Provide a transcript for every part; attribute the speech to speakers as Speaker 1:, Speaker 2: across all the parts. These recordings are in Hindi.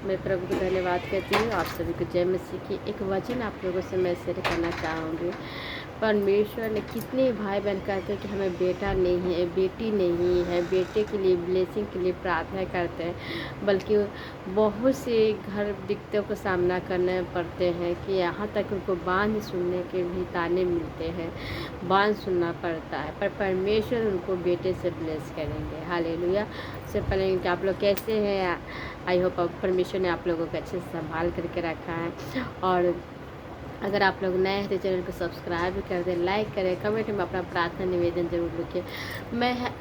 Speaker 1: मैं प्रभु को धन्यवाद कहती हूँ। आप सभी को जय मसीह की। एक वचन आप लोगों से मैं शेयर करना चाहूँगी। परमेश्वर ने कितने भाई बहन कहते हैं कि हमें बेटा नहीं है, बेटी नहीं है, बेटे के लिए ब्लेसिंग के लिए प्रार्थना करते हैं, बल्कि बहुत से घर दिक्कतों का सामना करने पड़ते हैं कि यहाँ तक उनको बांझ सुनने के भी ताने मिलते हैं, बांझ सुनना पड़ता है, पर परमेश्वर उनको बेटे से ब्लेस करेंगे। हालेलुया। उससे पहले कि आप लोग कैसे हैं, आई होप परमेश्वर ने आप लोगों को अच्छे से संभाल करके रखा है। और अगर आप लोग नए हैं तो चैनल को सब्सक्राइब भी कर दें, लाइक करें, कमेंट में अपना प्रार्थना निवेदन जरूर लिखें।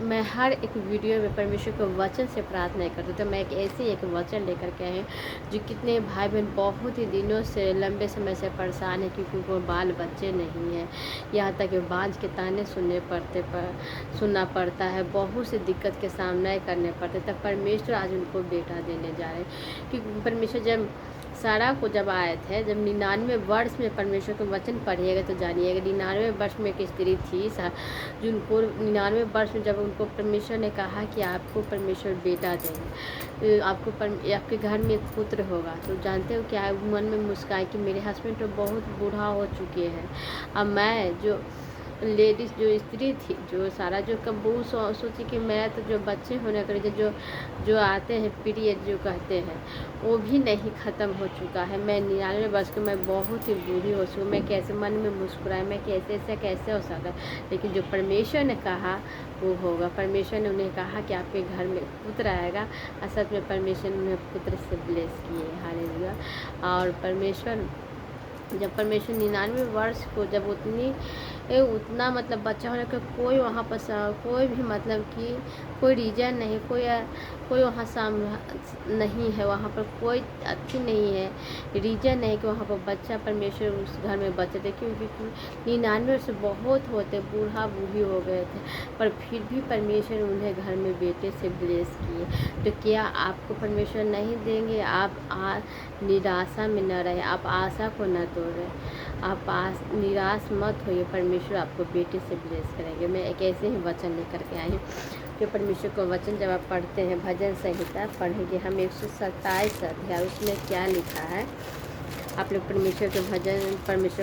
Speaker 1: मैं हर एक वीडियो में परमेश्वर को वचन से प्रार्थना करती हूँ। तो मैं ऐसे एक वचन लेकर के आए जो कितने भाई बहन बहुत ही दिनों से लंबे समय से परेशान है क्योंकि उनको बाल बच्चे नहीं हैं, यहाँ तक कि बांझ के ताने सुनना पड़ता है, बहुत सी दिक्कत के सामना करने पड़ते। तब परमेश्वर आज उनको बेटा देने जा रहे हैं। क्योंकि परमेश्वर जब सारा को जब आए थे, जब 99 वर्ष में परमेश्वर के वचन पढ़िएगा तो जानिएगा। 99 वर्ष में एक स्त्री थी जिनको 99 वर्ष में जब उनको परमेश्वर ने कहा कि आपको परमेश्वर बेटा देंगे, आपके घर में एक पुत्र होगा, तो जानते हो क्या मन में मुस्काए कि मेरे हस्बैंड तो बहुत बूढ़ा हो चुके हैं, अब मैं जो लेडीज़ जो स्त्री थी जो सारा जो कब वो सोची कि मैं तो जो बच्चे होने कर जो आते हैं पीरियड जो कहते हैं वो भी नहीं ख़त्म हो चुका है, मैं 99 वर्ष की मैं बहुत ही बूढ़ी हो चुकी, मैं कैसे मन में मुस्कुराए, मैं कैसे ऐसा कैसे हो सकता है। लेकिन जो परमेश्वर ने कहा वो होगा। परमेश्वर ने उन्हें कहा कि आपके घर में पुत्र आएगा, असल में परमेश्वर ने उन्हें पुत्र से ब्लेस किए। हालेलुया। और परमेश्वर जब परमेश्वर 99 वर्ष को जब उतना मतलब बच्चा होने का कोई वहाँ पर कोई भी मतलब कि कोई रीज़न नहीं, कोई वहाँ नहीं है, वहाँ पर कोई अच्छी नहीं है, रीज़न नहीं कि वहाँ पर बच्चा परमेश्वर उस घर में बचे थे। क्योंकि 99 से बहुत होते बूढ़ा बूढ़ी हो गए थे, पर फिर भी परमेश्वर उन्हें घर में बेटे से ब्लेस किए। तो क्या आपको परमेश्वर नहीं देंगे? आप निराशा में न रहे, आप आशा को न तोड़ें, आप निराश मत होइए, परमेश्वर आपको बेटे से ब्लेस करेंगे। मैं एक ऐसे ही वचन लेकर के आई हूँ कि परमेश्वर को वचन जब आप पढ़ते हैं, भजन संहिता पढ़ेंगे हम 127 अध्याय, उसमें क्या लिखा है। आप लोग परमेश्वर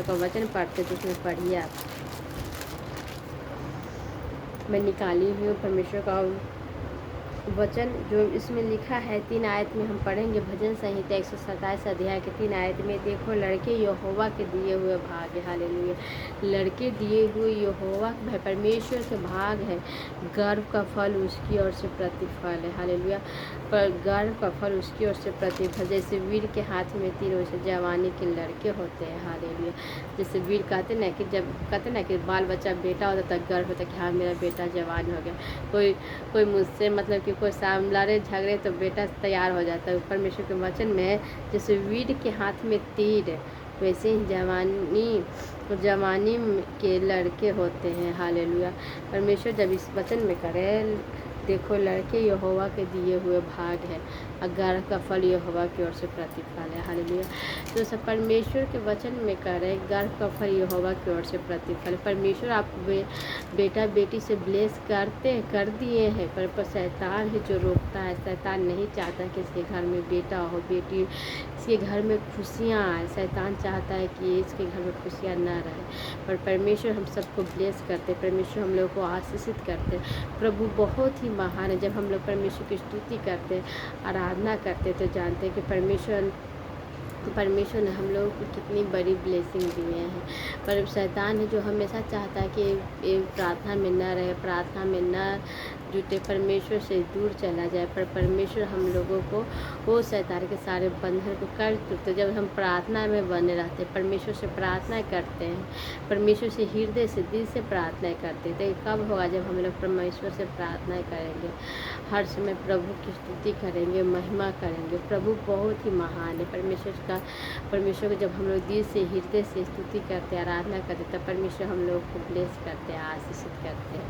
Speaker 1: का वचन पढ़ते तो उसमें पढ़िए आप। मैं निकाली हूँ परमेश्वर का वचन जो इसमें लिखा है। 3 आयत में हम पढ़ेंगे भजन संहिता 127 अध्याय के 3 आयत में। देखो लड़के यहोवा के दिए हुए भाग है। हालेलुया। लड़के दिए हुए यहोवा परमेश्वर के भाग है, गर्व का फल उसकी ओर से प्रतिफल है। हालेलुया। पर गर्व का फल उसकी ओर से प्रतिफल, जैसे वीर के हाथ में तीर वैसे जवानी के लड़के होते हैं। हालेलुया। जैसे वीर कहते ना कि जब कहते ना कि बाल बच्चा बेटा होता तब गर्व होता कि हाँ मेरा बेटा जवान हो गया। कोई मुझसे मतलब कि कोई लड़े झगड़े तो बेटा तैयार हो जाता है। परमेश्वर के वचन में जैसे वीर के हाथ में तीर वैसे ही जवानी के लड़के होते हैं। हालेलुया। परमेश्वर जब इस वचन में करे, देखो लड़के यहोवा के दिए हुए भाग है, गर्व का फल यहोवा की ओर से प्रतिफल है। हालेलुया। तो सब परमेश्वर के वचन में करे, गर्व का फल यहोवा की ओर से प्रतिफल। परमेश्वर आप बेटा बेटी से ब्लेस कर दिए हैं, पर शैतान है जो रोकता है। शैतान नहीं चाहता कि इसके घर में बेटा हो, बेटी, इसके घर में खुशियाँ आए। शैतान चाहता है कि इसके घर में खुशियाँ ना रहे, पर परमेश्वर हम सबको ब्लेस करते, परमेश्वर हम लोग को आशीषित करते। प्रभु बहुत ही महान है। जब हम लोग परमेश्वर की स्तुति करते, आराधना करते, तो जानते हैं कि परमेश्वर ने हम लोगों को कितनी बड़ी ब्लेसिंग दिए हैं। पर शैतान है जो हमेशा चाहता है कि प्रार्थना में न रहे, प्रार्थना में न जुटे, परमेश्वर से दूर चला जाए। पर परमेश्वर हम लोगों को वो शैतान के सारे बंधन को कर चुके। जब हम प्रार्थना में बने रहते, परमेश्वर से प्रार्थना करते हैं, परमेश्वर से हृदय से दिल से प्रार्थना करते, तो कब होगा? जब हम लोग परमेश्वर से प्रार्थना करेंगे, हर समय प्रभु की स्तुति करेंगे, महिमा करेंगे। प्रभु बहुत ही महान है। परमेश्वर को जब हम लोग दिल से हृदय से स्तुति करते, आराधना करते, तब परमेश्वर हम लोग को ब्लेस करते हैं, आशीषित करते हैं।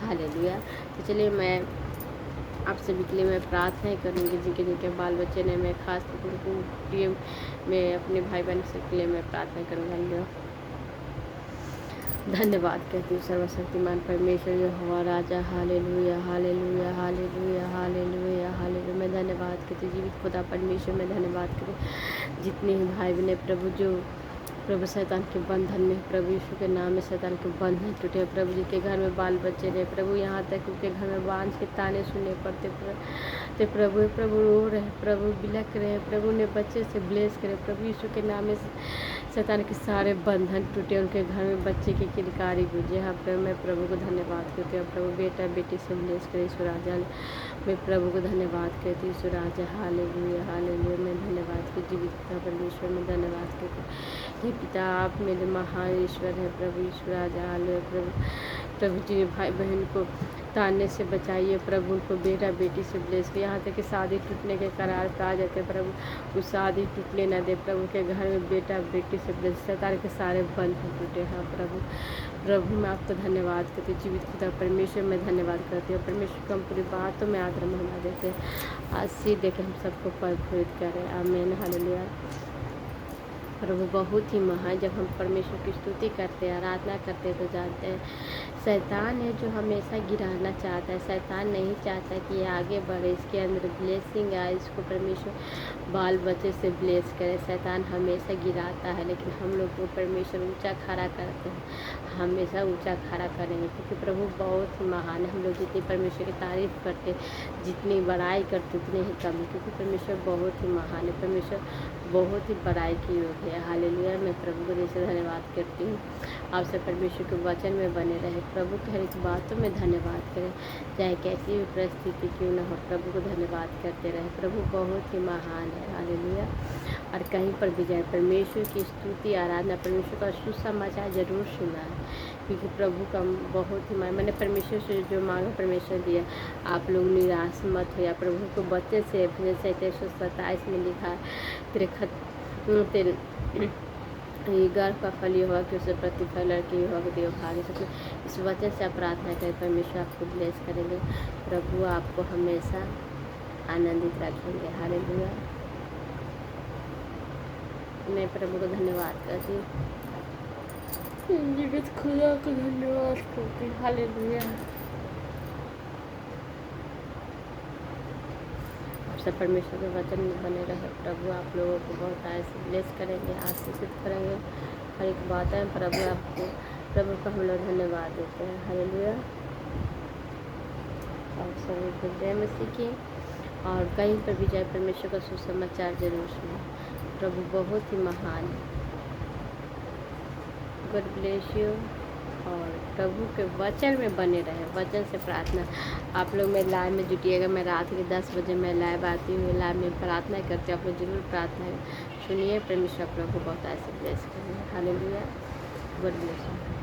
Speaker 1: हालेलुया। तो चलिए मैं आप सभी के लिए मैं प्रार्थना करूँगी, जिनके बाल बच्चे ने, मैं खास प्रिय मैं अपने भाई बहन के लिए मैं प्रार्थना करूँगा। धन्यवाद करती हूँ सर्वशक्तिमान परमेश्वर यहोवा राजा। Hallelujah hallelujah hallelujah hallelujah hallelujah. मैं धन्यवाद करती हूँ जीवित खुदा परमेश्वर, मैं धन्यवाद करती जितने ही भाई बहन प्रभु जो प्रभु शैतान के बंधन में, प्रभु यीशु के नाम में शैतान के बंधन टूटे। प्रभु जी के घर में बाल बच्चे रहे प्रभु, यहाँ तक उनके घर में बांझ के ताने सुनने पड़ते तो प्रभु प्रभु रो रहे, प्रभु बिलक रहे, प्रभु ने बच्चे से ब्लेस करे। प्रभु यीशु के नाम में शैतान के सारे बंधन टूटे, उनके घर में बच्चे की किलकारी गुजे। हाँ प्रभु, मैं प्रभु को धन्यवाद करती हूँ। प्रभु बेटा बेटी से ब्लेस करे ईश्वर राजा। मैं प्रभु को धन्यवाद करती हूँ ईश्वर राजा। Hallelujah hallelujah. मैं धन्यवाद की जीवित पिता परमेश्वर में धन्यवाद करती हूँ। हे पिता आप मेरे महान ईश्वर है प्रभु ईश्वर राजा। हालेलुया प्रभु। प्रभु जी भाई बहन को ताने से बचाइए प्रभु, उनको बेटा बेटी से ब्लेस किए। यहाँ तक कि शादी टूटने के करार पे आ जाते प्रभु, वो शादी टूटने ना दे प्रभु, के घर में बेटा बेटी से ब्लेस, शैतान के सारे बंधन टूटे। हाँ प्रभु प्रभु मैं आपको धन्यवाद करती हूँ जीवित खुदा परमेश्वर, मैं धन्यवाद करती हूँ परमेश्वर को हम पूरी बातों में आदर महिमा देते हैं। आशीष देकर हम सबको परिपूरित करें। आमीन हालेलुया। प्रभु बहुत ही महान, जब हम परमेश्वर की स्तुति करते हैं आराधना करते हैं तो जानते हैं शैतान है जो हमेशा गिराना चाहता है। शैतान नहीं चाहता कि ये आगे बढ़े, इसके अंदर ब्लेसिंग आए, इसको परमेश्वर बाल बच्चे से ब्लेस करे। शैतान हमेशा गिराता है, लेकिन हम लोग को परमेश्वर ऊंचा खड़ा करते हैं, हमेशा ऊंचा खड़ा करेंगे क्योंकि प्रभु बहुत ही महान है। हम लोग जितनी परमेश्वर की तारीफ करते, जितनी बड़ाई करते उतने ही कम है, क्योंकि परमेश्वर बहुत ही महान है, परमेश्वर बहुत ही बड़ाई की योग्य है। हालेलुया। मैं प्रभु को दिल से धन्यवाद करती हूँ। आप सब परमेश्वर के वचन में बने रहे, प्रभु की हर एक बातों में धन्यवाद करें, चाहे कैसी भी परिस्थिति क्यों न हो, प्रभु को धन्यवाद करते रहे। प्रभु बहुत ही महान है। हालेलुया। और कहीं पर भी जाए परमेश्वर की स्तुति आराधना, परमेश्वर का सुसमाचार जरूर सुना है, क्योंकि प्रभु का बहुत ही मैंने परमेश्वर से जो मांगा परमेश्वर दिया। आप लोग निराश मत हो, या प्रभु को बच्चे से 127 में लिखा तेरे गर्भ का फल ये हुआ कि उसे प्रतिफल लड़की हुआ कि देव भाग्य सकते। इस वचन से आप प्रार्थना करें, परमेश्वर आपको ब्लेस करेंगे, प्रभु आपको हमेशा आनंदित रखेंगे। हालेलुया। मैं प्रभु को धन्यवाद करती हूँ, जीवित खुदा को धन्यवाद करती हूँ। हालेलुया। सब परमेश्वर के वचन में बने रहे, प्रभु आप लोगों को बहुत ऐसे ब्लेस करेंगे, आशीषित करेंगे। हर एक बात है प्रभु आपको, प्रभु को हम लोग धन्यवाद देते हैं। हालेलुया। और सभी को जय मसीह की। और कहीं पर भी जाए परमेश्वर का सुसमाचार जरूर सुने, प्रभु बहुत ही महान है। God bless you. और प्रभु के वचन में बने रहे, वचन से प्रार्थना। आप लोग मेरे लाइव में जुटिएगा, मैं रात के 10 बजे मैं लाइव आती हूँ, लाइव में प्रार्थना करती हूँ। आप लोग जरूर प्रार्थना सुनिए, परमेश्वर आप लोग को बहुत ऐसे ब्लेस करें। हालेलुया। God bless you.